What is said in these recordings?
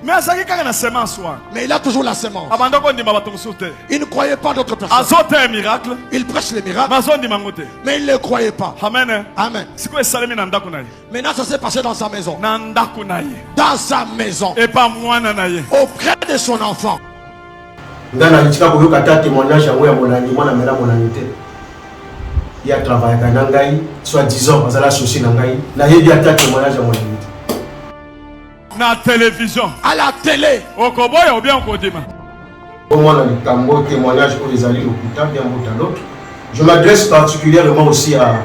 Mais il a toujours la semence. Il ne croyait pas d'autres personnes. Il prêche les miracles, mais il ne les croyait pas. Amen. Amen. Maintenant, ça s'est passé dans sa maison. Dans sa maison. Auprès de son enfant. Il a travaillé dans Nangaï, soit 10 ans, parce qu'il a associé Nangaï. Il a eu un témoignage à mon ami. Na télévision. À la télé. Okoboya ou bien Okodima. Au moins, dans le témoignage pour les alliés l'hôpital, d'un bout à l'autre. Je m'adresse particulièrement aussi à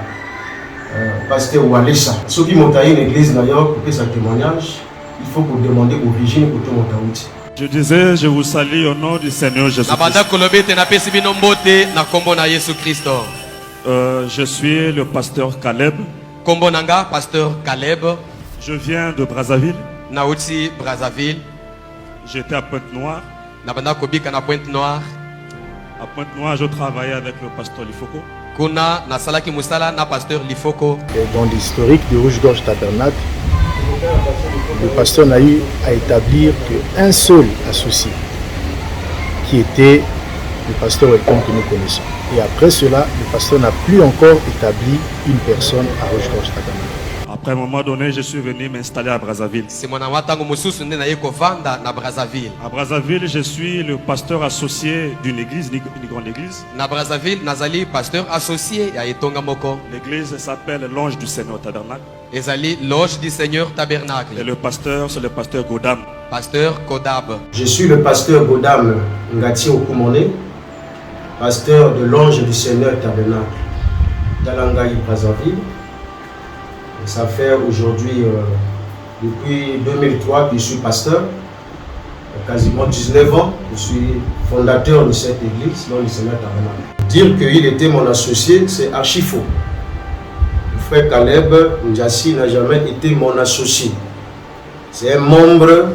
Pasteur Walesa. Ceux qui montent à une église d'ailleurs, pour que ça témoignage, il faut vous demander l'origine pour tout monter. Je disais, je vous salue au nom du Seigneur Jésus-Christ. Je suis le pasteur Caleb. Pasteur Caleb. Je viens de Brazzaville. Brazzaville. J'étais à Pointe-Noire. À Pointe-Noire. À Pointe-Noire, je travaillais avec le pasteur Lifoko. Et dans l'historique du Rouge-Gorge Tabernacle, le pasteur n'a eu à établir qu'un seul associé, qui était le pasteur Welcome que nous connaissons. Et après cela, le pasteur n'a plus encore établi une personne à Rouge-Gorge Tabernacle. Après un moment donné, je suis venu m'installer à Brazzaville. À Brazzaville, je suis le pasteur associé d'une église, une grande église. L'église s'appelle l'Ange du Seigneur Tabernacle. Et le pasteur, c'est le pasteur Godam. Je suis le pasteur Godam Ngati Okumone, pasteur de l'Ange du Seigneur Tabernacle d'Alangaï Brazzaville. Ça fait aujourd'hui, depuis 2003 que je suis pasteur, quasiment 19 ans, je suis fondateur de cette église, l'Ange du Seigneur Tabernacle. Dire qu'il était mon associé, c'est archi faux. Le frère Caleb Ndjassi n'a jamais été mon associé. C'est un membre.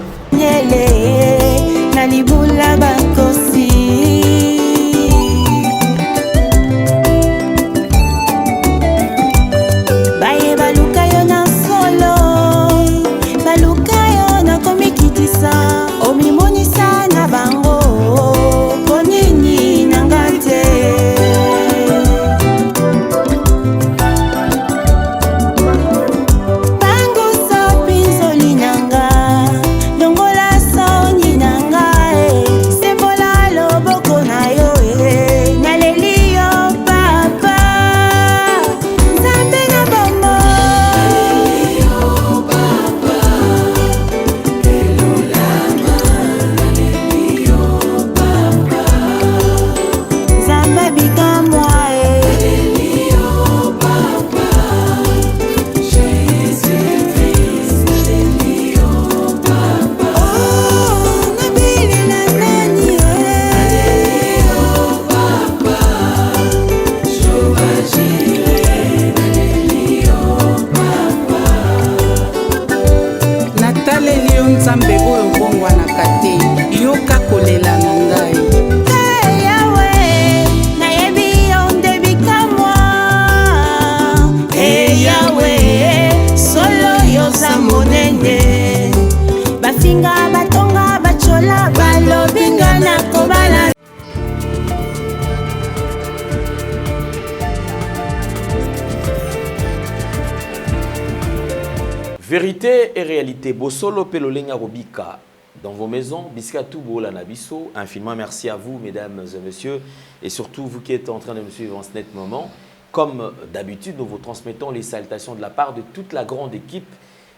Vérité et réalité, Bosolo Pelolenga Robika, dans vos maisons, Biskatou Bola Nabiso, infiniment merci à vous, mesdames et messieurs, et surtout vous qui êtes en train de me suivre en ce net moment. Comme d'habitude, nous vous transmettons les salutations de la part de toute la grande équipe.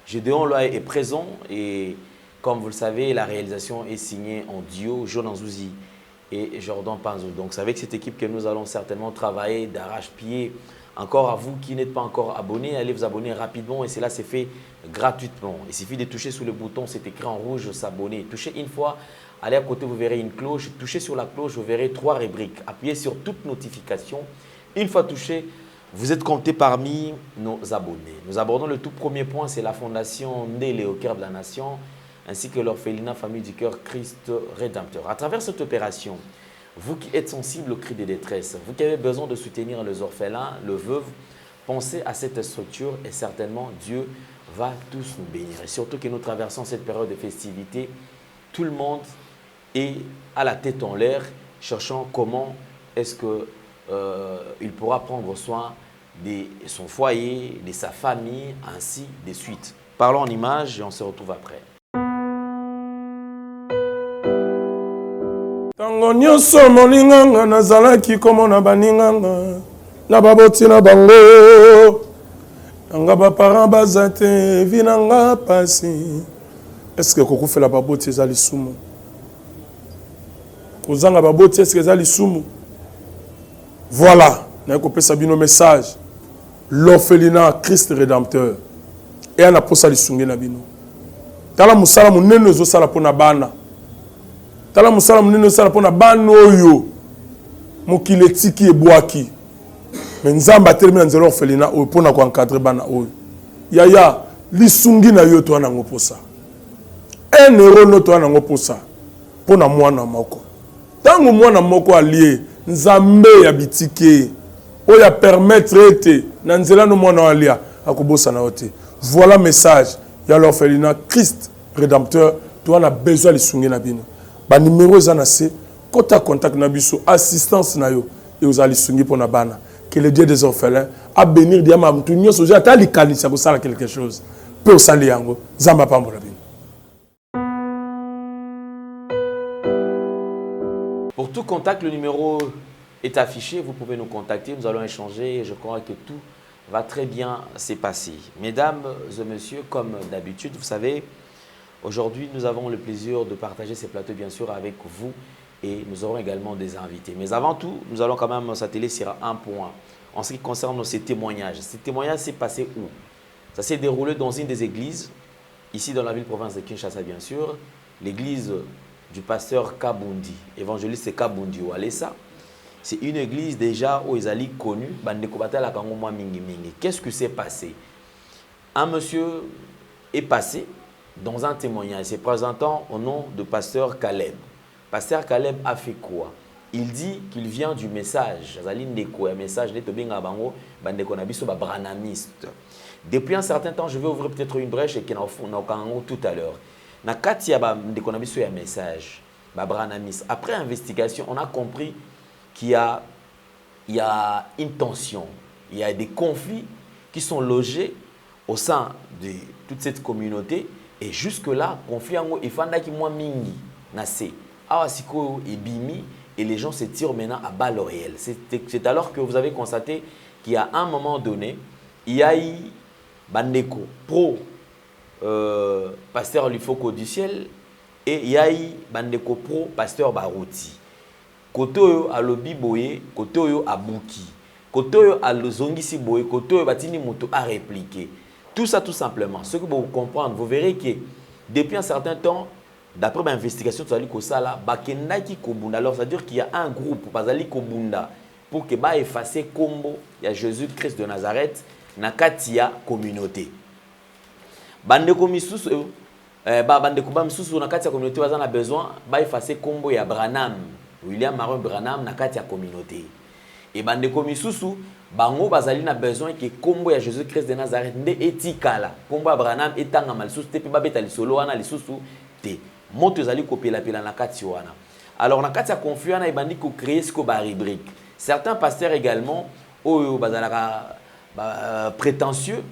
Gédéon Loaï est présent et comme vous le savez, la réalisation est signée en duo, Jonan Zouzi et Jordan Panzo. Donc c'est avec cette équipe que nous allons certainement travailler d'arrache-pied. Encore à vous qui n'êtes pas encore abonnés, allez vous abonner rapidement et cela c'est fait gratuitement. Il suffit de toucher sur le bouton, c'est écrit en rouge, s'abonner. Touchez une fois, allez à côté, vous verrez une cloche. Touchez sur la cloche, vous verrez 3 rubriques. Appuyez sur toute notification. Une fois touché, vous êtes compté parmi nos abonnés. Nous abordons le tout premier point, c'est la fondation Ndélé au cœur de la nation, ainsi que l'orphelinat Famille du Cœur Christ Rédempteur. À travers cette opération, vous qui êtes sensible aux cris de détresse, vous qui avez besoin de soutenir les orphelins, le veuve, pensez à cette structure et certainement Dieu va tous nous bénir. Et surtout que nous traversons cette période de festivité, tout le monde est à la tête en l'air, cherchant comment est-ce que il pourra prendre soin de son foyer, de sa famille, ainsi de suite. Parlons en images et on se retrouve après. Tango nyonso molinganga nazalaki komona baninganga na baboti na bango nanga baparent baza te vi nanga pasi. Est-ce que kokufela baboti ezali sumu? Kozanga baboti est-ce que ezali sumu? Voilà, na kopesa bino message. L'orphelinat Christ rédempteur. Et ana posa lisungi na bino. Tala musala munene zo sala pona bana. Tala musala munene sala pona bana oyo. Mokile tiki ebwaki. Mais nzamba termine nzelo orphelinat oyo pona ko encadrer bana oyo. Yaya lisungi na yo to ana ngoposa. Un euro no to ana ngoposa. Pona mwana moko. Tango mwana moko allié nzambe ya bitike oya permettre ete na nzela no mwana alia akobosa na ote. Voilà message ya l'orphelinat Christ rédempteur. Tu as besoin de sungi na bino. Ba numéro za na se kota contact na biso assistance na yo et aux ali sungi pona bana. Que le Dieu des orphelins a bénir dia ma mtu nyoso ja ta likanisa ko sala quelque chose. Pe o sali yango zamba pambola bino. Pour tout contact, le numéro est affiché. Vous pouvez nous contacter. Nous allons échanger. Je crois que tout va très bien se passer. Mesdames et messieurs, comme d'habitude, vous savez, aujourd'hui, nous avons le plaisir de partager ces plateaux, bien sûr, avec vous. Et nous aurons également des invités. Mais avant tout, nous allons quand même s'atteler sur un point. En ce qui concerne ces témoignages. Ces témoignages s'est passé où? Ça s'est déroulé dans une des églises, ici dans la ville-province de Kinshasa, bien sûr. L'église du pasteur Kabundi, évangéliste Kabundi Walesa. C'est une église déjà où ils allaient connus. Qu'est-ce qui s'est passé? Un monsieur est passé dans un témoignage, se présentant au nom de pasteur Caleb. Pasteur Caleb a fait quoi? Il dit qu'il vient du message. Depuis un certain temps, je vais ouvrir peut-être une brèche et qu'il y en a tout à l'heure. Message. Après investigation, on a compris qu'il y a une tension, il y a des conflits qui sont logés au sein de toute cette communauté. Et jusque-là, conflit il faut que mingi nase. Awasiko et bimi et les gens se tirent maintenant à balles réelles. C'est alors que vous avez constaté qu'il y a un moment donné, il y a eu Bandeko pro pasteur Lifoko du ciel et il y a eu Bandeko pro pasteur Barouti. Koto a lobi boye, koto a bouki, koto a lozongisi boye, koto batini moto a répliqué. Tout ça tout simplement. Ce que vous comprenez, vous verrez que depuis un certain temps, d'après ma investigation, tu as dit que ça là, bakendaki kobunda. Alors ça veut dire qu'il y a un groupe, bazali kobunda, pour que ba effacer combo, il y a Jésus-Christ de Nazareth, nakatia communauté. Bandeko misusu, bandeko ba misusu nakatia communauté, bazana besoin, ba effacer combo ya Branham, William Maron Branham, nakatia communauté. Et bandeko misusu, bango bazali na besoin que combo ya Jésus-Christ de Nazareth nde etikala. Combo Branham etanga malisusu te pe ba beta lisolo wana lisusu te. Moto zali kopela pela na kati wana. Alors na kati ya conflit wana ebandi ko créer ce ko ba rubrique. Certains pasteurs également oyo bazalaka prétentieux.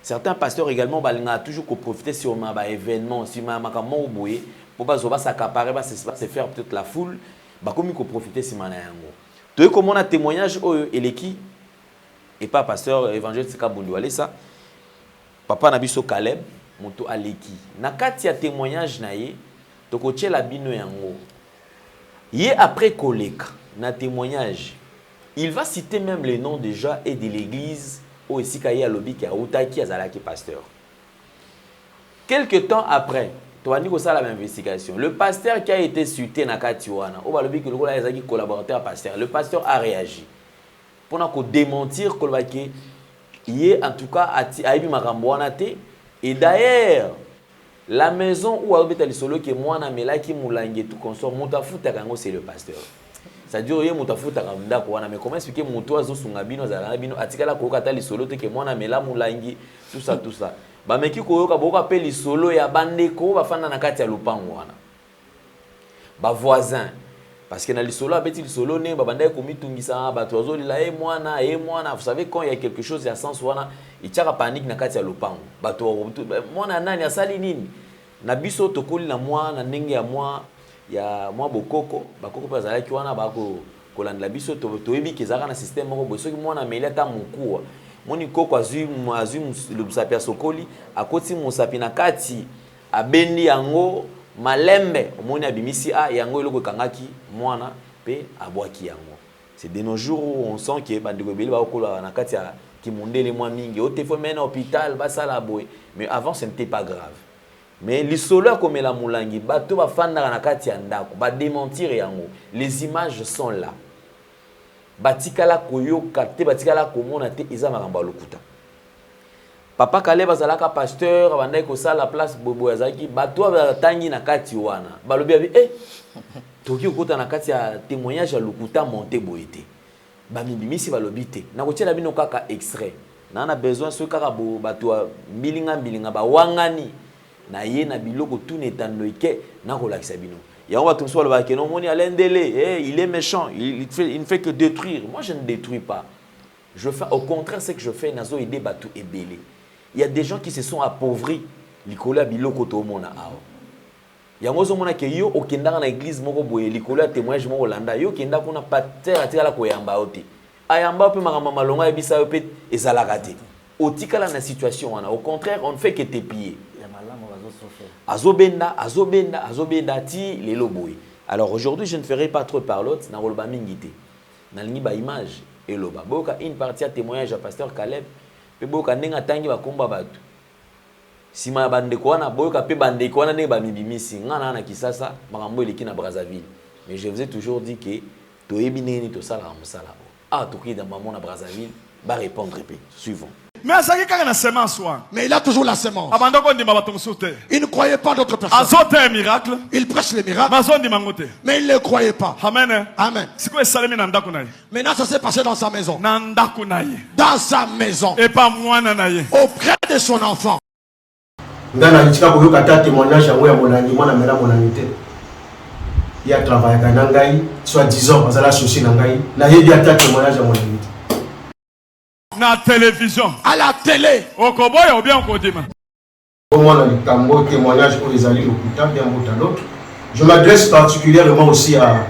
Certains pasteurs également balinga toujours ko profiter sur ma ba événement si ma makambo boye pour ba zoba s'accaparer ba se faire peut-être la foule ba komi ko profiter si mana yango. Tu comme on a témoignage oyo eleki et pas pasteur évangéliste Kabundi Walesa papa nabiso Caleb moto aleki na kati ya témoignage na ye toko tchela bino yango ye après koleka na témoignage il va citer même les noms déjà et de l'église au esika ye alobi ki autaki azalaki pasteur. Quelque temps après to ani ko sala investigation le pasteur qui a été cité na kati wana o balobi ki lokola ezaki collaborateur pasteur le pasteur a réagi pour nous démentir que il en tout cas a et d'ailleurs la maison où Albert Solo qui est moi na melaki mulangi tout consort mutafuta kango c'est le pasteur. Ça dit oye mutafuta kamda ko wana mais comment expliquer muto azo sunga bino za bino atikala ko kata lisolo te ke moi na mela mulangi tout ça ba meki ko yoka boka pe lisolo ya bandeko bafana na kati ya lupango wana. ba voisin parce que na lisolo abeti lisolo ne ba banda ko mitungisa ba tozo lila mwana vous savez quand il y a quelque chose ya sens wana itchaka panique na kati ya lopango ba to mwana nani asali nini na biso tokoli na mwana ndenge ya mwa bokoko bakoko pa zalaki wana ba ko kolanda biso to yebi kezaka na système moko boy soki mwana meleta mukuwa moni koko azui le musapi sokoli akoti musapi na kati abendi yango malembe omoni abimisi yango eloko kangaki mwana pe abwaki yango. C'est de nos jours où on sent que bandeko beli ba okola na kati ya kimundele mwa mingi au téléphone mena hôpital ba sala boy mais avant ce n'était pas grave. Mais l'isolo comme la mulangi bato ba fanda na kati ya ndako ba démentir yango. Les images sont là. Batikala koyoka te batikala komona te eza makambo lokuta. Papa Caleb azalaka pasteur bandai ko sala place bobo yazaki bato batangi na kati wana. Balobi abi toki okota na kati ya témoignage ya lokuta monté boyete. Ba mibimisi balobi te. Na ko tiela bino kaka extrait. Na na besoin so kaka bo bato mbilinga ba wangani na ye na biloko tout netando ike na ko lakisa bino. Il y a un bateau sur le baquet, non, il est méchant, il ne fait que détruire. Moi, je ne détruis pas. Je fais, au contraire, ce que je fais, nazo aider bateau et belé. Il y a des gens qui se sont appauvris. L'ikola biloko to mona ao. Il y a mozo mona ke yo okenda na église moko boye l'ikola témoignage moko landa yo kenda kuna pater atikala ko yamba oti. Ayamba pe makamba malonga ebisa yo pe ezalaka te. Otikala na situation wana. Au contraire, on ne fait que te piller. Azobenda ti lelo boy. Alors aujourd'hui, je ne ferai pas trop parlotte na roloba mingité. Na lingi ba image et loba. Boka une partie à témoignage à pasteur Caleb, pe boka nenga tangi ba komba batu. Sima bandeko wana boka pe bandeko wana ne ba mibimisi ngana na kisasa makambo eleki na Brazzaville. Mais je vous ai toujours dit que toyebi neni to sala musala. To ki dans maman na Brazzaville ba répondre pe. Suivons. Mais il a toujours la semence. Il ne croyait pas d'autres personnes. Il prêche les miracles. Mais il ne les croyait pas. Amen. Amen. Maintenant, ça s'est passé dans sa maison. Dans sa maison. Auprès de son enfant. Il a travaillé à Nangaï, soit 10 ans, parce qu'il a associé Nangaï. Il a eu un témoignage à mon ami. Na télévision. À la télé. Okoboya ou bien okodima. Je m'adresse particulièrement aussi à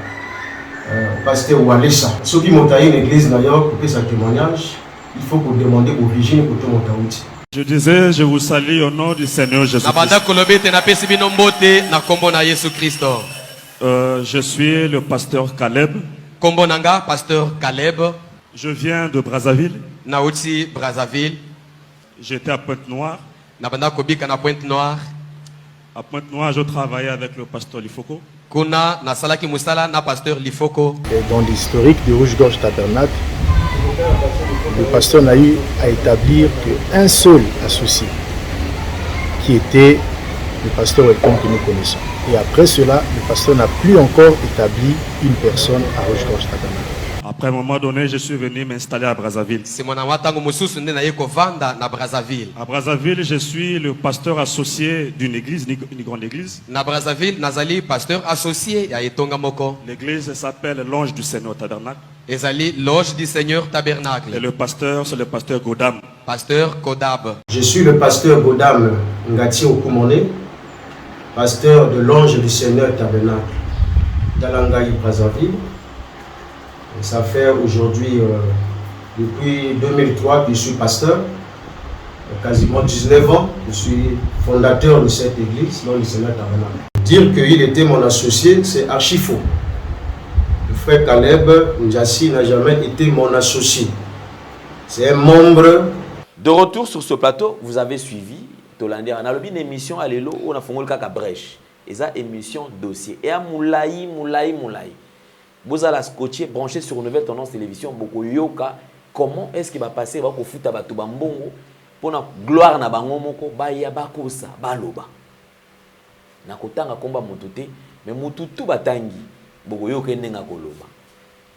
pasteur Walesa. Ceux qui m'ont taillé une église d'ailleurs, pour sa témoignage, il faut vous demander l'origine pour tout mon taouti. Je disais, je vous salue au nom du Seigneur Jésus-Christ. Je suis le pasteur Caleb. Kombonanga, pasteur Caleb. Je viens de Brazzaville. Naouti, Brazzaville. J'étais à Pointe-Noire. Nabanda Kobika na Pointe-Noire. À Pointe-Noire, je travaillais avec le pasteur Lifoko. Kuna na salaki musala na pasteur Lifoko. Et dans l'historique du Rouge-Gorge Tabernacle, le pasteur Naï a établi qu'un seul associé, qui était le pasteur Welcome que nous connaissons. Et après cela, le pasteur n'a plus encore établi une personne à Rouge-Gorge Tabernacle. Après un moment donné, je suis venu m'installer à Brazzaville. À Brazzaville, je suis le pasteur associé d'une église, une grande église. Na Brazzaville, nazali pasteur associé ya etonga moko. L'église s'appelle L'Ange du Seigneur Tabernacle. Ezali L'Ange du Seigneur Tabernacle. Et le pasteur, c'est le pasteur Godam. Pasteur Kodab. Je suis le pasteur Godam Ngati Okumone, pasteur de L'Ange du Seigneur Tabernacle d'Alangaï Brazzaville. Ça fait aujourd'hui, depuis 2003 que je suis pasteur, quasiment 19 ans, je suis fondateur de cette église, non du Seigneur Tabernacle. Dire qu'il était mon associé, c'est archi faux. Le frère Caleb Ndjassi n'a jamais été mon associé. C'est un membre. De retour sur ce plateau, vous avez suivi Tolander. On a une émission à l'élo, on a fait le cas à Brèche. Et ça, émission dossier. Et à Moulaï. Vous allez scotcher, brancher sur une nouvelle tendance télévision, beaucoup yoka. Comment est-ce qu'il va passer va ko futa batu bambongo pour la gloire na bango moko ba ya ba ko sa baloba. Na kotanga komba motuté, mais motutu batangi beaucoup yoka nenga koloba.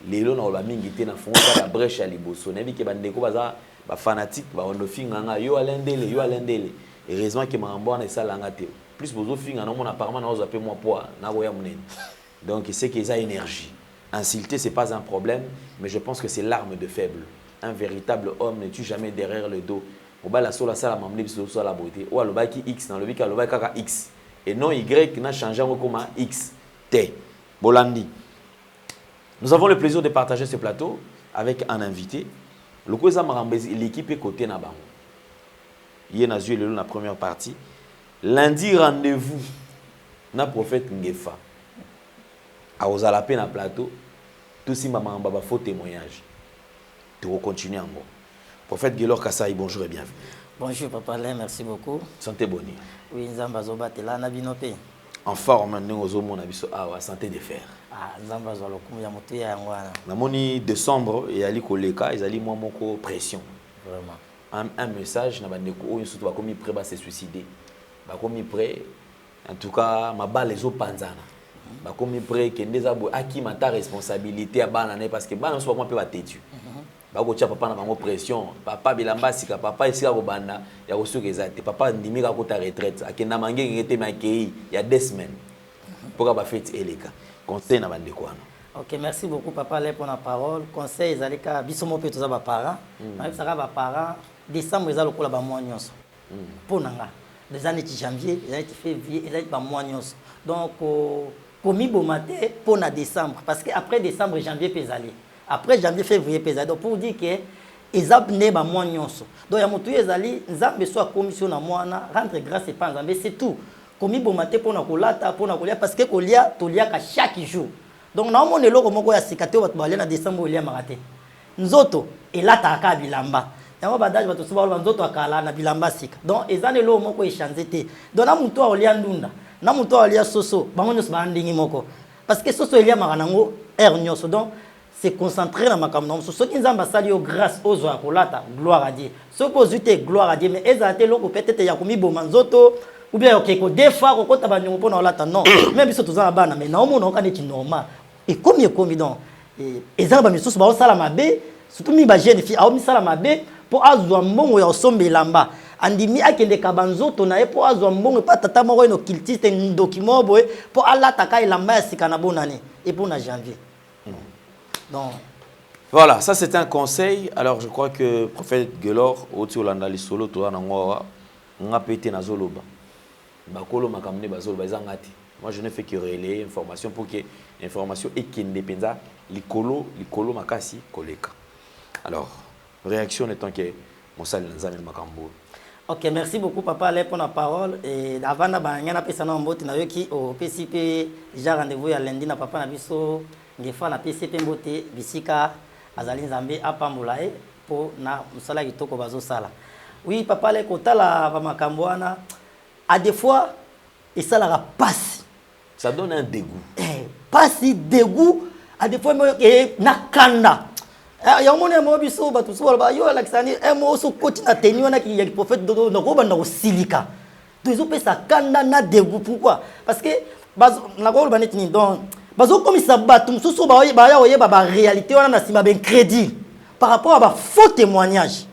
Lelo na ba mingi te na fonga la brèche à liboso. Na bi ke bandeko baza ba fanatique ba ondo finga nga yo alendele. Heureusement que mambo na sala nga te. Plus bozo finga na mona apparemment na ozo pe moi poa na goya munene. Donc, c'est qu'ils ont énergie. Insulter, ce n'est pas un problème, mais je pense que c'est l'arme de faible. Un véritable homme ne tue jamais derrière le dos. La sola sala mamle biso la beauté. Ou aloba ki X dans le bika aloba kaka X. Et non Y n'a changé comme X. T. Bolandi. Nous avons le plaisir de partager ce plateau avec un invité. L'équipe est côté na bango. Hier na joué la première partie. Lundi rendez-vous na prophète Ngefa. A Ozalapé na plateau. Tout si maman baba faux témoignage. Tu vas continuer en mot. Prophète Gelor Kassaï, bonjour et bienvenue. Bonjour Papa Lé, merci beaucoup. Santé bonne. Oui, Nzamba Zobatela na binope. En forme nous zomo na biso awa santé de fer. Ah, Nzamba Zolokum ya moto ya ngwana. Na moni décembre et ali koleka, ils ali moi moko pression. Vraiment. Un message na bandeko oyo surtout ba komi prêt ba se suicider. Ba komi prêt en tout cas ma balle les panzana. Ba komi prêt que ndeza bo aki mata responsabilité à bana parce que bana so ba pe ba tetu. Bakotia papa na bango pression papa bilamba sika papa esika ko banda ya kosuka ezate papa ndimika ko ta retraite akenda mangenge ngete makei ya 2 semaines pour ba fête eleka conseil na bande kwano. OK, merci beaucoup Papa Lé pour la parole. Conseil ezalika biso mo pe toza ba parents. Na bisaka ba parents décembre ezalo kola ba mois nyonso. Ponanga des années de janvier, les années de février, les années ba mois nyonso. Donc komi bomate pona décembre parce que après décembre janvier pezali. Après janvier février pesa donc pour dire que ezab ne ba mois nyonso donc ya mutu ezali nzambe so commission na mwana rendre grâce et pas nzambe c'est tout komi bomate pona kolata pona kolia parce que kolia tolia ka chaque jour donc na mona eloko moko ya sikate bato balia na décembre olia marate nzoto elata ka bilamba yango badage bato so ba nzoto akala na bilamba sika donc ezane lo moko échanger te donc na mutu olia ndunda na mutu olia soso bango nyos ba ndingi moko parce que soso elia maranango nyonso donc se concentrer dans ma caméra. Ceux qui nous ont grâce aux Zoakolata, gloire à Dieu. Ceux qui ont été gloire à Dieu, mais ils ont été là peut-être Yakoumi Bomanzoto, ou bien des fois, quand on a dit que non, même si tout ça va, mais non, on est normal. Et comme il y a donc, ils ont mis sous le salamabé, surtout mis la jeune fille, mis salamabé pour avoir un bon ou un sombre lamba. Andimi akende kabanzoto na pour avoir un bon pas tata moko no kiltiste un document pour Allah taka lamba sikana bonane et pour na janvier. Donc, voilà, ça c'est un conseil. Alors je crois que prophète Gelor oti olanda lisolo to na ngwa nga pété na zoloba. Bakolo makamne bazolo bazangati. Moi je ne fais que relayer information pour que information ekende penza likolo makasi koleka. Alors, réaction étant que Monsal Nzamel Makambo. OK, merci beaucoup Papa Lé pour la parole et avant na banyana pesa na mboti na yoki au PCP déjà rendez-vous ya lundi na papa na biso ngefa na PCP mbote bisika azali nzambe apambola pour na musala kitoko bazo sala. Oui Papa Lé kotala ba makambo wana à des fois et ça la passe. Ça donne un dégoût. Passe dégoût à des fois na kanda. Ya mona mo biso batu so ba yo Alexandre mo so continue tenir wana ki ya prophète dodo na ko banda ko silika. Toujours pesa kanda na dégoût pourquoi? Parce que na ko ba netini donc bazo comme ça batu mususu ba ya oyeba ba réalité wana na sima ben crédit par rapport à ba faux témoignage.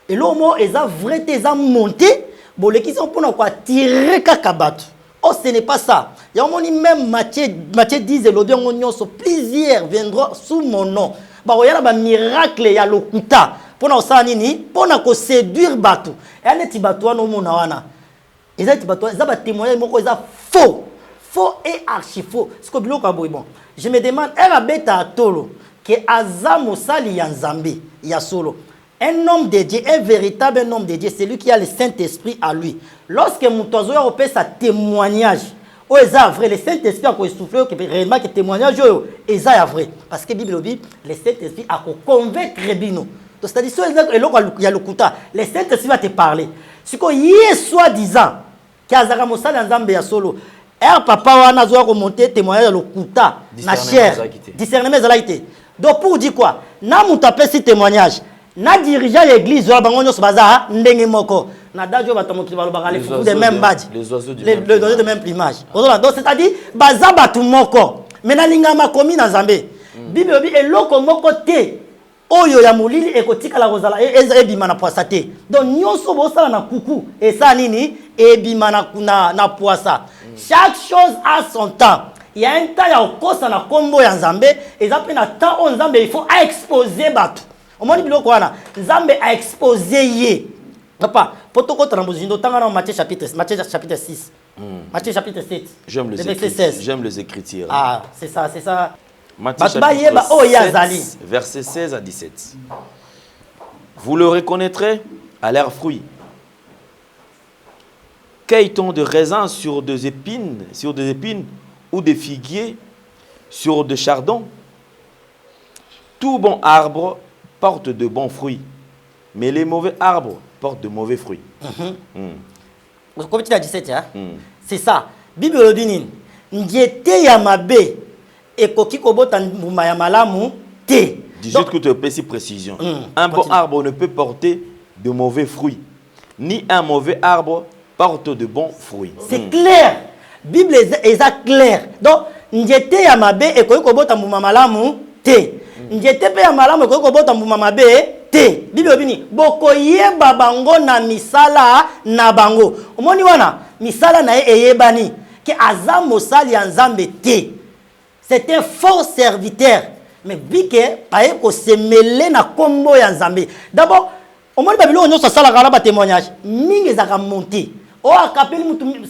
Et le mot eza vrai te eza monté bon les qui sont pour na quoi tirer kaka batu. Oh ce n'est pas ça. Ya moni même Matthieu 10 et l'audio ngonyo so plusieurs viendront sous mon nom. Ba oyala ba miracle ya lokuta pona osala nini pona ko séduire batu et aneti batu wana omona wana ezati batu za ba témoignage moko eza faux et archi faux ce que biloko boy bon je me demande elle beta tolo que azamo sali ya nzambe ya solo un homme de Dieu un véritable homme de Dieu c'est lui qui a le Saint-Esprit à lui lorsque mutozo ya opé sa témoignage o eza vrai le Saint-Esprit a soufflé que réellement que témoignage eza vrai parce que Bible dit le Saint-Esprit a convaincre bino donc c'est-à-dire so eloko ya lokuta le Saint-Esprit va te parler si ko yé soi-disant kazaka mosala nzambe ya solo papa wana zo ko monter témoignage ya lokuta na chair discernement ezalaki donc pour dire quoi na mutu apesi témoignage na dirigeant l'église wa bango nyos baza ndenge moko na dajo batomokili balobaka les fous de même badge les oiseaux de même plumage donc c'est-à-dire baza batu moko mais na lingama komi na nzambe bible bi eloko moko te oyo ya molili ekotikala kozala ebima na poisa te donc nyonso bosala na kuku esa nini ebima na poisa chaque chose a son temps il y a un temps ya okosa na kombo ya Nzambe eza pe na temps on Nzambe il faut exposer bato omoni biloko wana Nzambe a exposer ye papa potoko tana bozindo tanga na Matthieu chapitre 6 Matthieu chapitre 7 j'aime les écritures ah c'est ça Matthieu chapitre 7, verset 16 à 17 vous le reconnaîtrez à leurs fruits. Cueille-t-on de raisins sur des épines ou des figuiers sur des chardons? Tout bon arbre porte de bons fruits, mais les mauvais arbres portent de mauvais fruits. Comme tu l'as dit, c'est ça. Bible dit Ndiete yamabe et koki kobota mbuma malamu te. 18 que tu as précision. Un bon arbre ne peut porter de mauvais fruits, ni un mauvais arbre porte de bons fruits. C'est clair. Bible est clair. Donc, Ndiete yamabe et koki kobota mbuma malamu te. Ndiete pe ya malamu et koki kobota mbuma mabe te. Bible dit boko yeba bango na misala na bango. Omoni wana misala na eyebani ke azamo sali ya Nzambe te. C'est un faux serviteur. Mais vu que paye ko se mêler na kombo ya Nzambe. D'abord, au moins babilo on ça sala kala ba témoignage. Mingi za ka monter. Oh akapeli mutu 10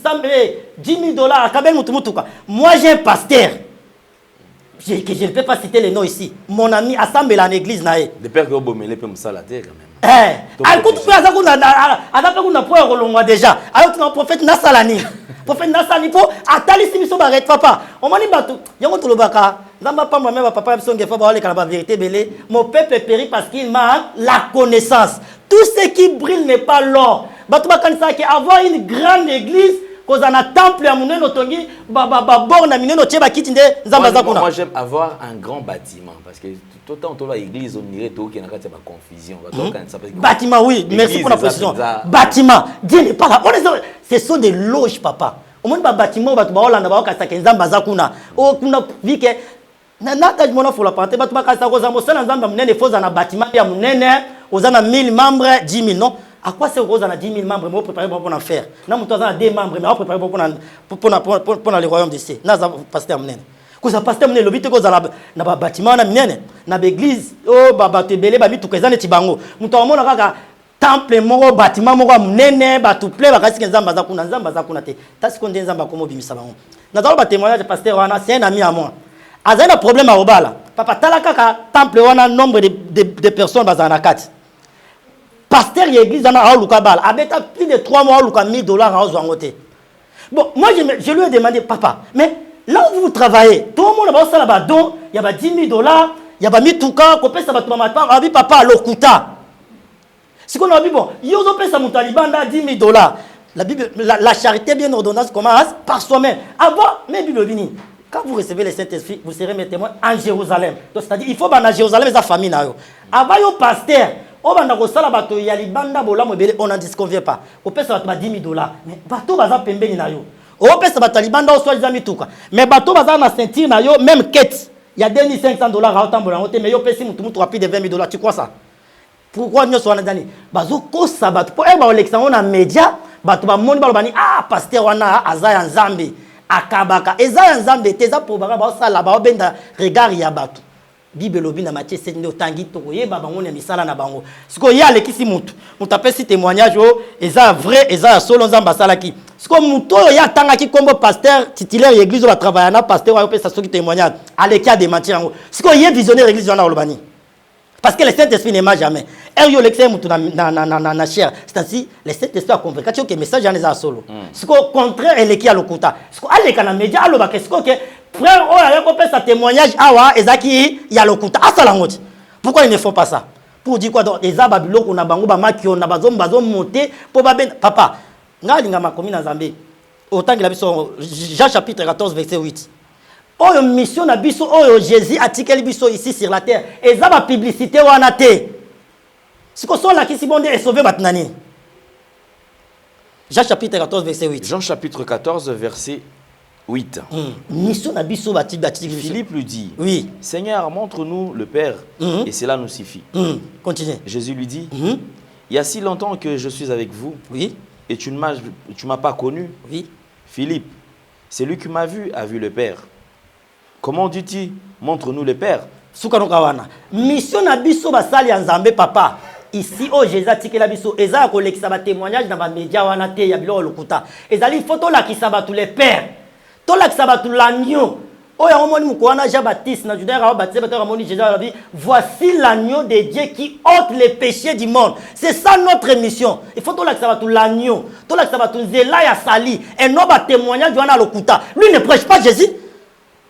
000 $, akapeli mutu quoi. Moi j'ai un pasteur. Je ne peux pas citer les noms ici. Mon ami assemble en église nae. De père que vous mêlez peut me salater quand même. Écoute, tu as kuna point rolongwa déjà. Alors tu es un prophète Nasalani. Prophète Nasalani po atali simiso barret papa. On m'a dit batou. Yango to lobaka. Namba pas moi même papa songe fa ba la vérité belé. Mon peuple périt parce qu'il manque la connaissance. Tout ce qui brille n'est pas l'or. Batou bakanisa que avoir une grande église cause un temple à mon otongi borna mineno tcheba kitinde nzamba zakuna. Moi j'aime avoir un grand bâtiment parce que tout le temps on l'église on dirait tout qui n'a pas de confusion. Bâtiment oui, merci pour la précision. Bâtiment, Dieu n'est pas là. Ce sont des loges papa. Au moins bâtiment batu ba Hollande ba ka nzamba zakuna. O kuna vike na taj mona faut la parenté batu ba ka sa ko za mosala nzamba munene foza na bâtiment ya munene ozana 1000 membres 10 000 non. À quoi c'est rose à 10 000 membres, mais on prépare pour en faire. Nous avons 2 membres, mais on prépare pour le royaume d'ici. Nous avons pasteur amnen. Quand ça pasteur amnen, le but est na bâtiment na minen, na l'église, oh baba te belé babi tout kezane tibango. Nous avons na temple moko bâtiment moko mnene ba tout plaît ba kasi nzamba zakuna te. Tasi konde nzamba komo bimisa bango. Nous avons ba témoignage pasteur wana, c'est un ami à moi. Azana problème à obala. Papa talaka ka temple wana nombre de personnes bazana 4. Pasteur l'église en a bal abeta plus de 3 mois ou 1 000 $. Bon, moi je lui ai demandé papa, mais là où vous travaillez, tout le monde a ça là-bas donc il y a 10 000 $, il y a mituka, ko pesa ba mama abi papa lokuta. Si qu'on a dit bon, yo zo pesa mon taliban 10 000 $. La Bible la charité bien ordonnance commence par soi-même. Avant même Bible vini. Quand vous recevez le Saint-Esprit, vous serez mes témoins en Jérusalem. Donc c'est-à-dire il faut en Jérusalem sa famille na yo. Avant yo pasteur on n'en disconvient pas. On peut se battre 10 000 $. Mais bateau baza pembeni na yo. On peut se battre libanda au soit zami tuka. Mais bateau baza na ceinture na yo même quête. Il y a 2 500 $ à autant mais yo pesi mutu rapide de 20 000 $. Tu crois ça? Pourquoi nous sommes dans bazo ko sabat pour eba olexan na média bato ba moni ba bani ah pasteur wana azaya nzambe akabaka ezaya nzambe teza pour ba sala ba benda regard ya bato. Bible lobi na Matthieu 7 ndo tangi to yeba bango na misala na bango siko ya lekisi mutu mutapesi témoignage o eza vrai eza solo nzamba sala ki siko mutu ya tanga ki kombo pasteur titulaire l'église va travailler na pasteur wa pesa soki témoignage aleki a démentir yango siko ye visionnaire l'église na olobani parce que le Saint-Esprit n'aime jamais yo l'exé mutu na chair c'est-à-dire le Saint-Esprit a convaincu que message en eza solo siko contraire eleki a lokuta siko aleka na média aloba que siko que frère, oh, il y a un témoignage. Ah, Ezaki, il y a le coup. Pourquoi ils ne font pas ça? Pour dire quoi? Donc, Eza Babylon, on a bango, bamaki, on a bazom monté. Pour baben, papa, nga linga makomi na Zambé. Autant qu'il a vu son Jean chapitre 14, verset 8. Oh, une mission na biso, oh, Jésus a tiqué biso ici sur la terre. Eza ba publicité ou anate. Si qu'on soit là qui si bon est sauvé maintenant. Jean chapitre 14, verset 8. Jean chapitre 14, verset 8. Philippe lui dit, oui. Seigneur, montre-nous le Père, et cela nous suffit. Continue. Jésus lui dit, il y a si longtemps que je suis avec vous, oui. Et tu ne m'as pas connu. Oui. Philippe, celui qui m'a vu a vu le Père. Comment dis-tu? Montre-nous le Père. Mission na biso basali ya Nzambe papa. Ici au Jésus tikela biso eza ko lekisa ba témoignage na ba média wana te ya bilo lokuta. Ezali photo la kisaba tous les pères. To la kisaba tous l'agneau. Oh ya moni mukwana Jean Baptiste na Juda ra baptisé ba moni Jésus la vie. Voici l'agneau de Dieu qui ôte les péchés du monde. C'est ça notre mission. Il faut to la kisaba tous l'agneau. To la kisaba tous zela ya sali et non ba témoignage wana lokuta. Lui ne prêche pas Jésus.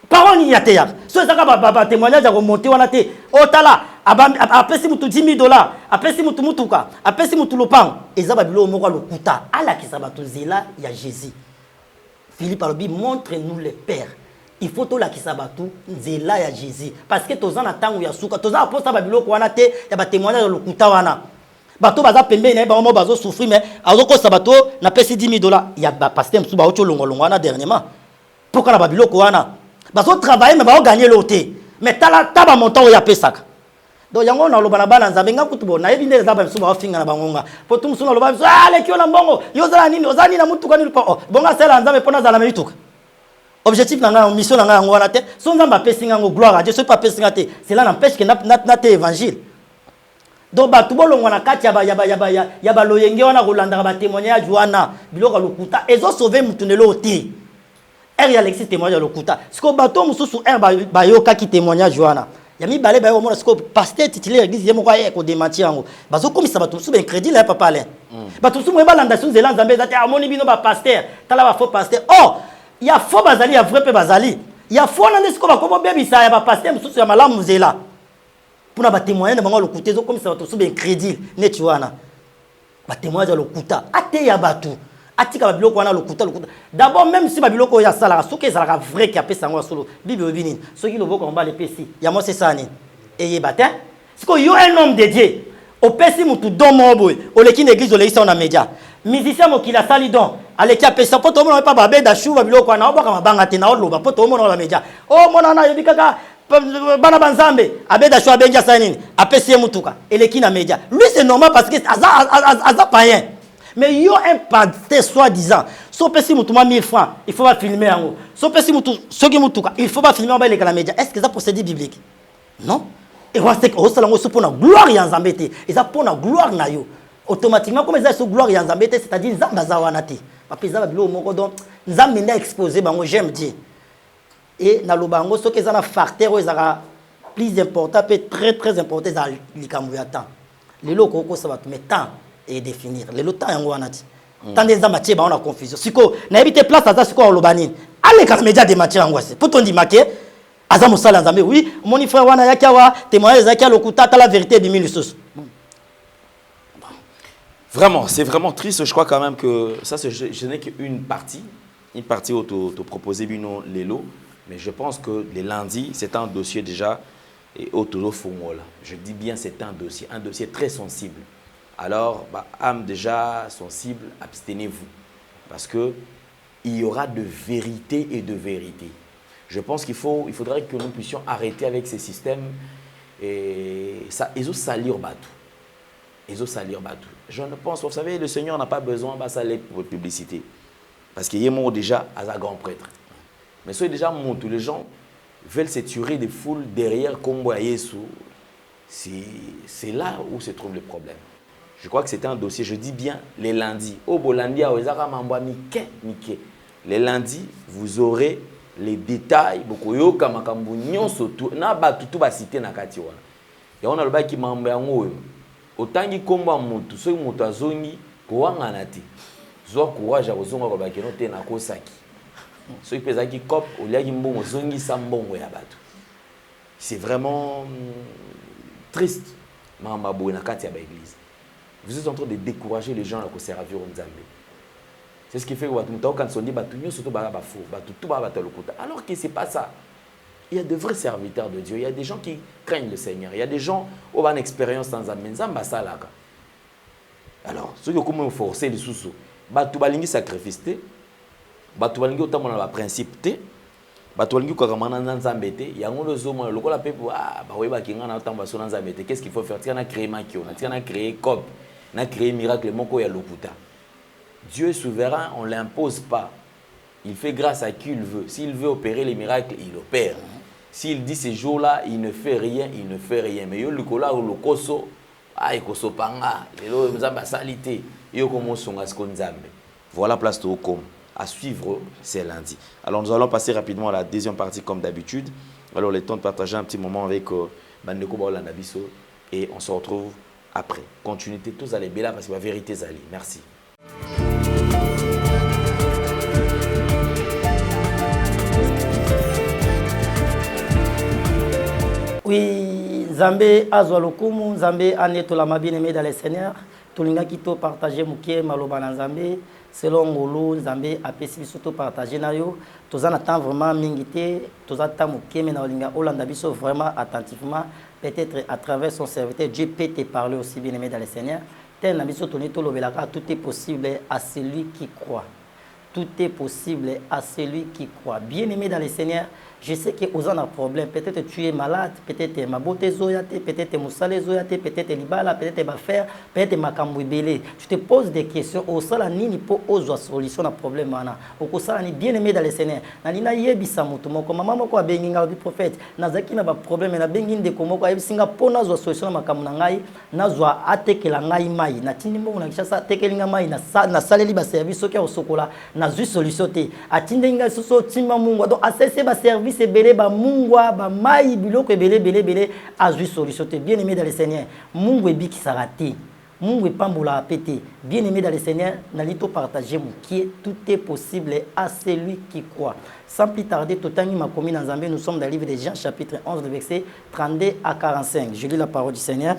Parole ni yateya. So ezaka ba témoignage ya remonter wana te. Otala après si mutu $10,000, après si mutu mutuka, après si mutu lopang, ezaba bilo moko lokuta. Ala kisaba to zela ya Jésus. Philippe alobi montre-nous le Père. Il faut to la kisaba to zela ya Jésus parce que tozan na tangu ya suka, tozan aposta ba bilo ko wana te ya ba témoignage ya lokuta wana. Bato baza pembe na ba mo bazo souffrir mais azoko sabato na pesi $10,000. Ya ba pasteur msuba ocho longo wana dernièrement. Pourquoi na ba bilo ko wana? Bazo travailler mais ba gagner l'oté. Mais taba montant ya pesaka. Donc yango na loba na bana Nzambe nga kutubo na yebi ndeza ba msuba ofinga na bangonga. Po tu msuna loba msu ale kio na mbongo. Yozala nini? Ozani na mutu kani lupa. Bonga sela Nzambe pona za la mituka. Objectif na nga mission na nga ngo wana te. So Nzamba pesinga ngo gloire à Dieu, so pas pesinga te. Cela n'empêche que na te évangile. Donc ba tubolongo na kati ya ba loyenge wana kolanda ba témoignage wana biloko lokuta ezo sauver mutunelo oti. Er ya Alexis témoignage lokuta. Siko bato mususu er ba yoka ki témoignage wana. Yami balé ba mona siko pasteur titulaire église yemo kwa ko démentir yango. Bazo komisa bato mususu ben crédit là papa là. Bato mususu mo balanda su zela Nzambe zate amoni bino ba pasteur. Tala ba faux pasteur. Oh, il y a faux bazali, il y a vrai pe bazali. Il y a faux na siko ba komo bebisa ya ba pasteur mususu ya malamu zela. Pour ba témoigner na bango lokuta zo komisa bato mususu ben crédit netu wana. Ba témoignage lokuta ate ya bato. Atika babiloko wana lokuta. D'abord même si babiloko ya sala soki ça la vrai qui a pesa ngo solo bible binini soki loboko on ba le pesi ya mo c'est ça ni eye batin siko yo un homme de Dieu au pesi mutu domo boy o leki na église o leisa na média musicien mo kila sali don aleki a pesa poto mo pa ba beda shu babiloko na oboka mabanga te na oloba poto mo na média o mona na yobi kaka bana banzambe abeda shu abenja sa nini apesi mutuka eleki na média lui c'est normal parce que aza païen. Mais il y a un pasteur soi-disant. Si on peut si 1000 francs, il faut pas filmer en haut. Si on peut si il faut pas filmer en bas les médias. Est-ce que ça procédé biblique? Non. Et on sait que ça c'est pour la gloire en Zambété. Et ça pour la gloire na yo. Automatiquement comme ça sur gloire en Zambété, c'est-à-dire Zamba zawanati. Papa za bilo moko donc Nzambe na exposé bango j'aime dire. Et na lobango ce que ça na facteur ou ça plus important peut très important dans likambo ya temps. Les locaux ko ça va mettre temps et définir le temps yango wanati tant des amatié ba on a confusion siko na ebite place aza siko olobani ale ka média de matière ngwase poto ndi maké aza musala Nzambe oui moni frère wana yakawa témoignage yaka lokuta ta la vérité de milisos. Vraiment c'est vraiment triste, je crois quand même que ça je n'ai qu'une partie où te proposer bino lelo, mais je pense que les lundis c'est un dossier déjà et autour fongola. Je dis bien c'est un dossier très sensible. Alors, âme déjà sensible, abstenez-vous. Parce qu'il y aura de vérité et de vérité. Je pense qu'il faudrait que nous puissions arrêter avec ces systèmes. Et ça, ils ont salir bateau. Ils ont salir bateau. Je ne pense, vous savez, le Seigneur n'a pas besoin de salir pour publicité. Parce qu'il y a déjà à un grand prêtre. Mais soyez déjà tous les gens veulent se tuer des foules derrière Combo Yesu. C'est là où se trouve le problème. Je crois que c'était un dossier, je dis bien les lundis. Les lundis, vous aurez les détails. C'est vraiment triste. Vous êtes en train de décourager les gens à servir au Nzambe. C'est ce qui fait que alors que ce n'est pas ça. Il y a de vrais serviteurs de Dieu. Il y a des gens qui craignent le Seigneur. Il y a des gens qui ont une expérience dans Nzambe. Alors, ceux qui ont forcé les sous-sous, ils ont sacrifice, ils ont principe, qu'est-ce qu'il faut faire? On a créé Makio, on a créé COP, on a créé Miracle Moko et Lokuta. Dieu est souverain, on ne l'impose pas. Il fait grâce à qui il veut. S'il veut opérer les miracles, il opère. S'il dit ces jours-là, il ne fait rien, il ne fait rien. Mais yo le kola ou le koso, il koso panga, le mzamba salité, yo commence à ce qu'on zambe. Voilà place au com. À suivre, c'est lundi. Alors nous allons passer rapidement à la deuxième partie comme d'habitude. Alors le temps de partager un petit moment avec Bandeko Baolanda Biso et on se retrouve après. Continuez tous à les bella parce que la vérité est allée. Merci. Oui, Zambé Azwalokumu, Zambé Anetola Mabine dans les Seigneurs. Tulinga Kito partager Mouké Maloba na Zambé. Selon Ngolo, Zambé a pessi surtout partager na yo. Tozan attend vraiment mingité, tozan ta Mouké mais na Olinga Olanda Biso vraiment attentivement. Peut-être à travers son serviteur, Dieu peut te parler aussi bien aimé dans les Seigneurs. Tel na Biso Toni to lobelaka, tout est possible à celui qui croit. Tout est possible à celui qui croit. Bien aimé dans les Seigneurs. Je sais que vous avez un problème. Peut-être tu es malade, peut-être ma beauté zoyate, peut-être moussale zoyate, peut-être libala, peut-être ma faire, peut-être ma camouibélé. Tu te poses des questions. Au sala ni po ozo solution à problème mana. Au sala ni bien aimé dans les Seigneurs. Na lina yebisa mutu moko mama moko abenginga du prophète. Nazaki na ba problème na benginde ko moko ayebisinga pona zo solution na makamu na ngai na zo atekela ngai mai. Na tindi moko na kishasa tekelinga mai na saleli ba service soki osokola na zu solution te. Atindenga soso timba mungu donc asese ba service c'est belé ba mungwa ba mai biloko belé a juste solution bien aimé dans le Seigneur mungu ebi qui s'arrêter mungu pambola a pété bien aimé dans le Seigneur nalito partager mon qui tout est possible à celui qui croit sans plus tarder totangi ma commune en Zambie nous sommes dans le livre de Jean chapitre 11 verset 32 à 45 je lis la parole du Seigneur.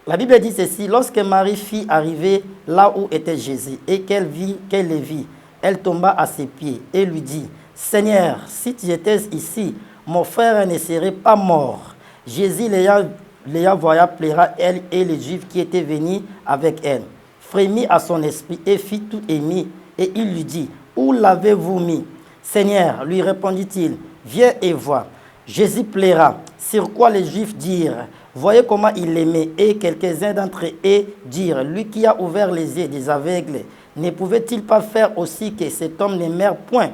La Bible dit ceci, lorsque Marie fit arriver là où était Jésus et qu'elle le vit, elle tomba à ses pieds et lui dit, Seigneur, si tu étais ici, mon frère ne serait pas mort. Jésus l'ayant voyant plaira elle et les Juifs qui étaient venus avec elle. Frémit à son esprit et fit tout ému. Et il lui dit, où l'avez-vous mis? Seigneur, lui répondit-il, viens et vois. Jésus plaira. Sur quoi les Juifs dirent, voyez comment il l'aimait. Et quelques-uns d'entre eux dirent, lui qui a ouvert les yeux des aveugles, ne pouvait-il pas faire aussi que cet homme ne meure point?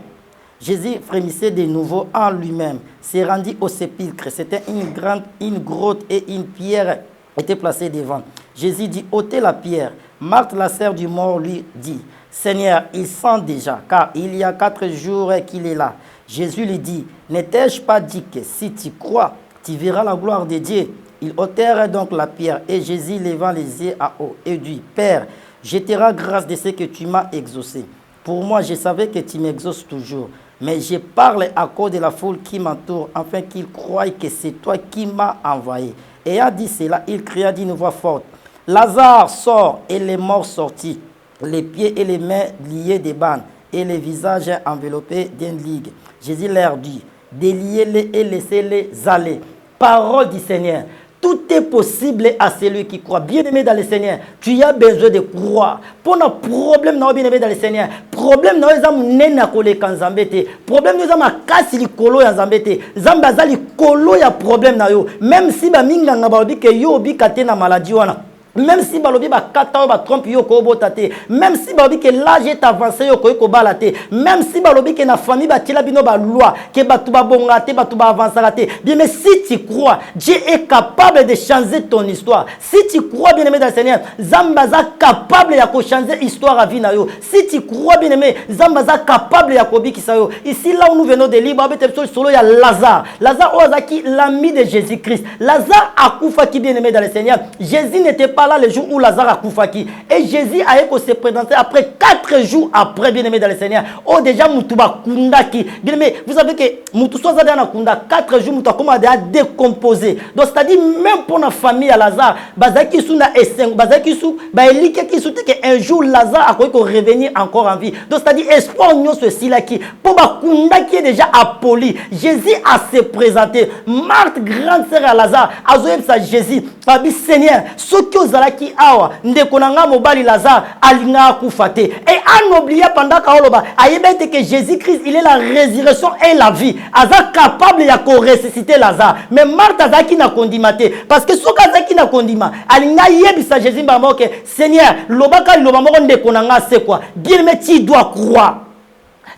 Jésus frémissait de nouveau en lui-même, s'est rendu au sépulcre. C'était une grotte et une pierre était placée devant. Jésus dit, ôtez la pierre. Marthe, la sœur du mort, lui dit, Seigneur, il sent déjà, car il y a 4 jours qu'il est là. Jésus lui dit, ne t'ai-je pas dit que si tu crois, tu verras la gloire de Dieu? Ils ôtèrent donc la pierre et Jésus levant les yeux à haut et dit, Père, je te rends grâce de ce que tu m'as exaucé. Pour moi, je savais que tu m'exauces toujours. Mais je parle à cause de la foule qui m'entoure, afin qu'ils croient que c'est toi qui m'as envoyé. Et a dit cela, il cria d'une voix forte, Lazare sort, et les morts sortis, les pieds et les mains liés des bandes, et les visages enveloppés d'une ligue. Jésus leur dit, déliez-les et laissez-les aller. Parole du Seigneur. Tout est possible à celui qui croit. Bien-aimé dans le Seigneur, tu as besoin de croire. Pour nos problèmes, bien-aimé dans le Seigneur, problème nous avons nena kole kanzambete. Problème nous avons kasi likolo ya nzambete. Zamba zali kolo ya problème na yo. Même si ba minga ngaba bi ke yo bi katena maladie wana. Même si balobi ba kata ba trompe yo ko botate, même si balobi que l'âge est avancé yo ko balate, même si balobi que na famille ba tila bino ba loi, que batu ba bongate, batu ba avancer. Bien mais si tu crois, Dieu est capable de changer ton histoire. Si tu crois bien aimé dans le Seigneur, Zambaza capable ya ko changer histoire à vie na yo. Si tu crois bien aimé, Zambaza capable ya ko bikisa yo. Ici là où nous venons de lire, babete solo ya Lazare. Lazare ozaki l'ami de Jésus-Christ. Lazare a kufa qui bien aimé dans le Seigneur. Jésus n'était pas là le jour où Lazare a koufaki. Et Jésus a se présenter après 4 jours après, bien-aimé dans le Seigneur. Oh, déjà, Moutouba Kundaki. Bien-aimé, vous savez que Moutouba Kunda, 4 jours, Moutouba comment a décomposé. Donc, c'est-à-dire, même pour la famille à Lazare, Bazaki Souna et Seng, Bazaki Sou, Baelike qui soutient qu'un jour, Lazare a revenir encore en vie. Donc, c'est-à-dire, espoir, nous, ceci là qui, pour Bakunda qui est déjà appoli, Jésus a se présenté. Marthe, grande sœur à Lazare, a joué ça Jésus. Babi Seigneur, ce qui aux alaki awa ndekonanga mobali Lazare alinga kufate et en oubliant pendant kaoloba ayebete que Jésus-Christ il est la résurrection et la vie aza capable ya ko ressusciter Lazare mais Marthe azaki na kondimate parce que soka azaki na kondima alinga yebisa Jésus mbamo que Seigneur lobaka loba moko ndekonanga c'est quoi bien mais tu dois croire.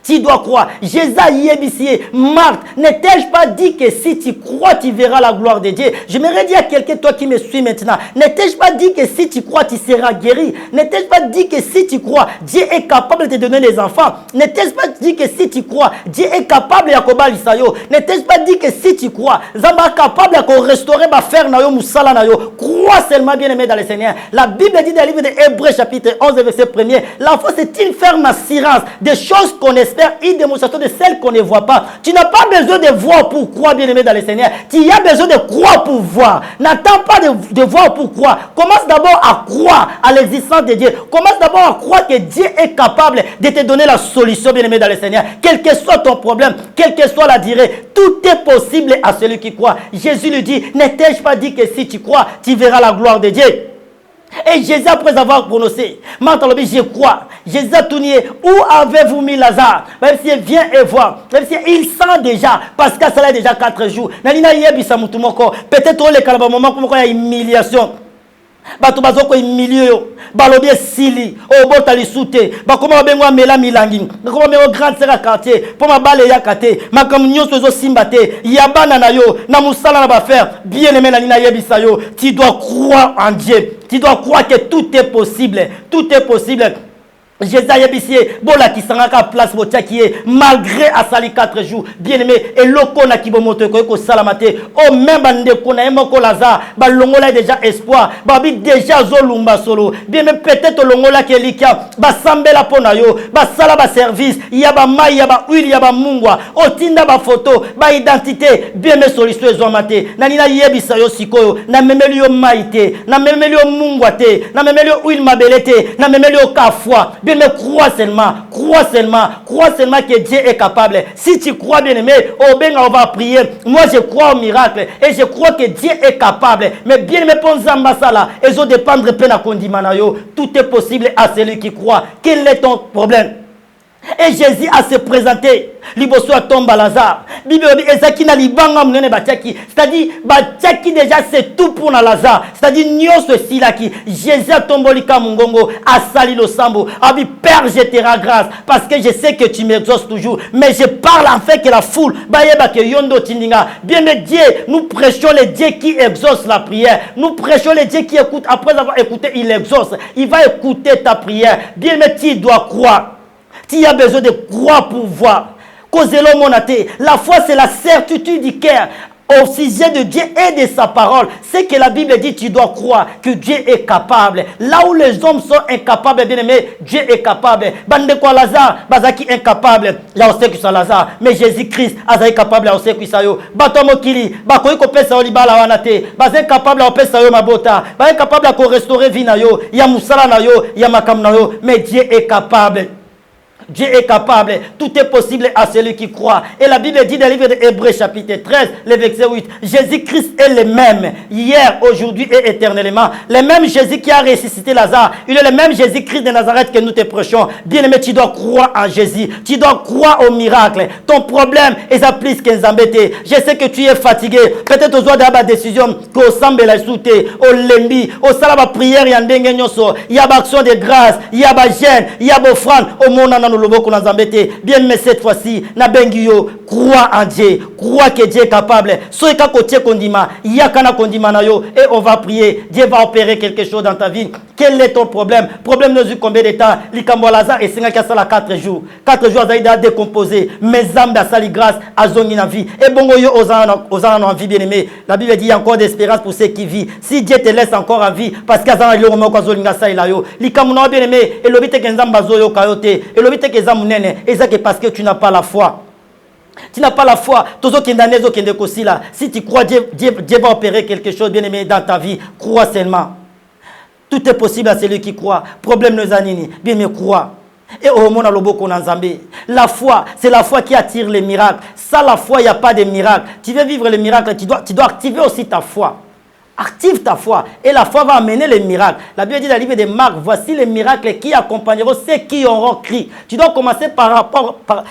Tu dois croire. Jésus Yébissier, Marthe, n'ai-je pas dit que si tu crois, tu verras la gloire de Dieu? Je m'aurais dit à quelqu'un, toi qui me suis maintenant, n'ai-je pas dit que si tu crois, tu seras guéri? N'ai-je pas dit que si tu crois, Dieu est capable de te donner les enfants? N'ai-je pas dit que si tu crois, Dieu est capable de te lisayo? N'ai-je pas dit que si tu crois, Zamba est capable de restaurer ma fer na yo, musala na yo? Crois seulement, bien aimé dans le Seigneur. La Bible dit dans le livre de Hébreux chapitre 11 verset 1er, la foi c'est une ferme assurance des choses qu'on espère, une démonstration de celles qu'on ne voit pas. Tu n'as pas besoin de voir pour croire, bien aimé dans le Seigneur. Tu as besoin de croire pour voir. N'attends pas de voir pour croire. Commence d'abord à croire à l'existence de Dieu. Commence d'abord à croire que Dieu est capable de te donner la solution, bien aimé dans le Seigneur. Quel que soit ton problème, quelle que soit la durée, tout est possible à celui qui croit. Jésus lui dit, n'ai-je pas dit que si tu crois, tu verras la gloire de Dieu? Et Jésus, après avoir prononcé, je crois, Jésus a tourné, où avez-vous mis Lazare? Même si il vient et voit, même si il sent déjà, parce que ça a déjà 4 jours. Peut-être on est moment où il y a humiliation. Bato bazoko imilio balobi sili o botali soute bakoma bengwa mela milangi bakoma bengo grand sera quartier pour ma bale ya kate makam nyonso zo simbate yabana na yo na musala na ba faire bien aimé na nina yebisa yo. Tu dois croire en Dieu, tu dois croire que tout est possible, tout est possible. Jésus Yébissier, bola qui s'en a place botia qui est malgré à sali 4 jours. Bien aimé, et loko na ki bomoto ko salamate. Oh même bande ko na emoko Lazare, ba longola déjà espoir. Ba bi déjà zolumba solo. Bien aimé peut-être longola ke likia, ba sambela pona yo, ba sala ba service, ya ba mai, ya ba huile, ya ba mungwa. O tinda ba photo, ba identité. Bien aimé solution ezomate. Na nina yebisa yo sikoyo, na memeli yo maite, na memeli yo mungwa te, na memeli yo huile mabelete, na memeli yo kafwa. Mais crois seulement que Dieu est capable. Si tu crois, bien aimé, on va prier. Moi je crois au miracle et je crois que Dieu est capable. Mais bien aimé, pour Zambasala, ils ont dépendre peine à Kondimanayo. Tout est possible à celui qui croit. Quel est ton problème? Et Jésus a se présenté. Liboso a tombé Lazare. Bible dit ezaki na libanga munene batiaki. C'est-à-dire batiaki déjà c'est tout pour na Lazare. C'est-à-dire nyonso silaki. Jésus a tombé ka mungongo a sali lo sambo. A dit Père, je te rends grâce parce que je sais que tu m'exauces toujours. Mais je parle en fait que la foule bayeba ke yondo tindinga. Bien mais Dieu, nous prêchons le Dieu qui exauce la prière. Nous prêchons le Dieu qui écoute après avoir écouté, il exauce. Il va écouter ta prière. Bien mais tu dois croire. Tu as besoin de croire pour voir. La foi, c'est la certitude du cœur au sujet de Dieu et de sa parole. C'est que la Bible dit, tu dois croire que Dieu est capable. Là où les hommes sont incapables, bien aimé, Dieu est capable. Bande quoi Lazare, bazaki incapable. Là on sait que c'est Lazare, mais Jésus-Christ azaki capable, là on sait que c'est yo. Batomo kili, bakoyi ko pesa oli bala wanate. Bazaki capable on pesa yo mabota. Bazaki capable ko restaurer vie na yo, ya musala na yo, ya makam na yo, mais Dieu est capable. Dieu est capable, tout est possible à celui qui croit. Et la Bible dit dans le livre de Hébreux chapitre 13, le verset 8, Jésus-Christ est le même, hier, aujourd'hui et éternellement. Le même Jésus qui a ressuscité Lazare, il est le même Jésus-Christ de Nazareth que nous te prêchons. Bien aimé, tu dois croire en Jésus, tu dois croire au miracle. Ton problème est plus qu'un embêté. Je sais que tu es fatigué, peut-être aux doigts de la décision, qu'au semble la soute, au lembi, au salaba prière, il y a il y a action de grâce, il y a gêne, il y a offrande, au monde bien mais cette fois-ci na bengio crois en Dieu, crois que Dieu est capable. Soika kotie kondima, yakana kondima na yo et on va prier. Dieu va opérer quelque chose dans ta vie. Quel est ton problème? Problème nous combien de temps? Likambo Lazare et singa ka sala 4 jours. 4 jours zaida décomposé, mes âmes da sali grâce à zongi na vie. Et bongo yo osana en vie bien aimé. La Bible dit il y a encore d'espérance pour ceux qui vivent. Si Dieu te laisse encore en vie parce qu'azana le romo ko zolinga sa ila yo. Likambo na bien aimé et lobite ke nzamba zo yo kayote et lobite et ça parce que tu n'as pas la foi. Tu n'as pas la foi. Si tu crois, Dieu va opérer quelque chose bien aimé dans ta vie. Crois seulement. Tout est possible à celui qui croit. Problème ne zanini. Bien mais crois. Et au monde la foi, c'est la foi qui attire les miracles. Sans la foi, il n'y a pas de miracle. Tu veux vivre les miracles, tu dois activer aussi ta foi. Active ta foi et la foi va amener les miracles. La Bible dit dans le livre de Marc, voici les miracles qui accompagneront ceux qui auront crié. Tu dois commencer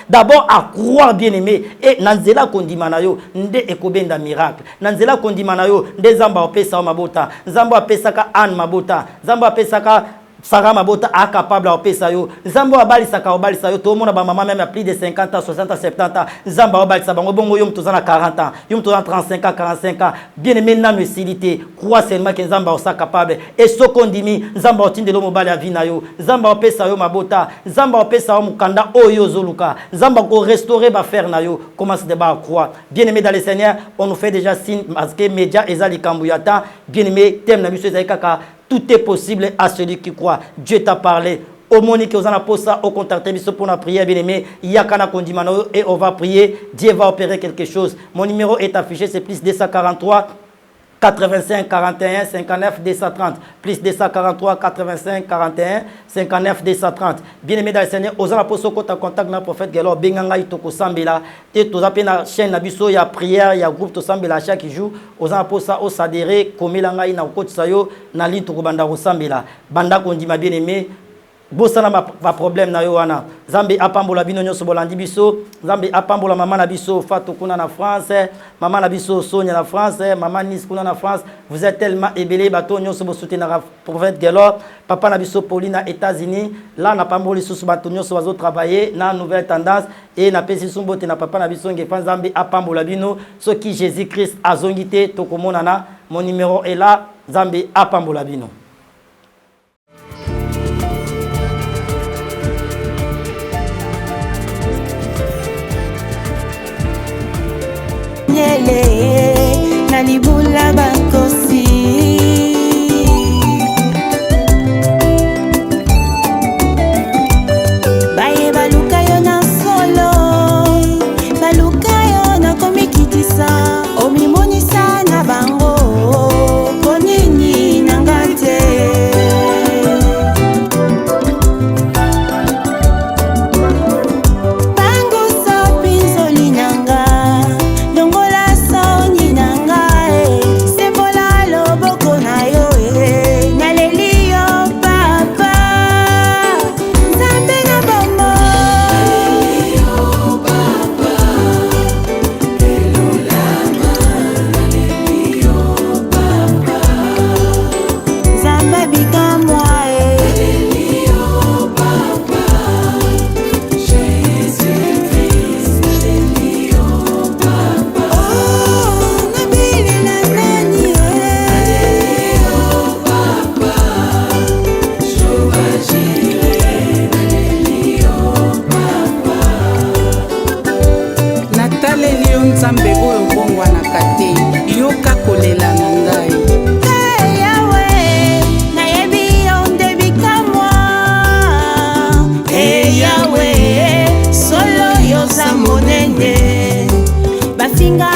d'abord à croire bien aimé. Et nanzela kondimanayo nde ekobenda miracle. Nanzela kondimanayo nde zamba opesa mabota. Zamba opesaka an mabota. Zamba opesaka Farah Mabota a capable à pesa yo. Nzambe wa balisaka wa balisa yo. Tout le monde ba maman même à plus de 50 ans, 60 ans, 70 ans. Nzambe wa balisa bango bongo yom tozana 40 ans. Yom tozana 35 ans, 45 ans. Bien aimé na mesilité. Crois seulement que Nzambe wa capable. Et so kondimi Nzambe wa tindelo mobali avina yo. Nzambe wa pesa yo mabota. Nzambe wa pesa yo mukanda oyo zoluka. Nzambe ko restaurer ba faire na yo. Commence de ba croire. Bien aimé dans le Seigneur, on nous fait déjà signe parce que média ezali kambuyata. Bien aimé thème na biso ezali kaka. Tout est possible à celui qui croit. Dieu t'a parlé. Au monique, aux anaposa, au contacté, pour la prière, bien aimé. Yakana Kondimano, et on va prier. Dieu va opérer quelque chose. Mon numéro est affiché, c'est plus 243 85 41 59 230. Plus 243 85 41 59 230. Bien aimé dans le Seigneur, aux anaposa, contact na prophète Gelo, Benganga Itoko Sambela. Et tous appelés na chaîne Nabiso, il y a prière, il y a groupe to Sambela chaque jour. Aux anaposa, au Sadere, Komilanga ina coach sayo, na ligne to Banda Sambela. Banda Kondima bien aimé. Bosana va problème na yo wana. Zambi apambola bino nyoso bolandi biso. Zambi apambola maman na biso Fatou kuna na France, maman na biso Sonia na France, maman Nis kuna na France. Vous êtes tellement ébélé bato nyoso bo soutenir la prophète Gelor. Papa na biso Pauline na États-Unis. Là na pamboli sous bato nyoso bazo travailler na nouvelle tendance et na pesi sumbote na papa na biso ngefan zambi apambola bino ce qui Jésus-Christ azongité tokomonana. Mon numéro est là. Zambi apambola bino. Na libula bakosi baye baluka yo na solo baluka yo na komikitisa omimonisa na bango ponini nangate bango so pinzoli nanga Nzambe oyo bongwanaka te yoka kolela na ngai yawe nayebi yo nde bikamwa yawe solo yoza monene bafinga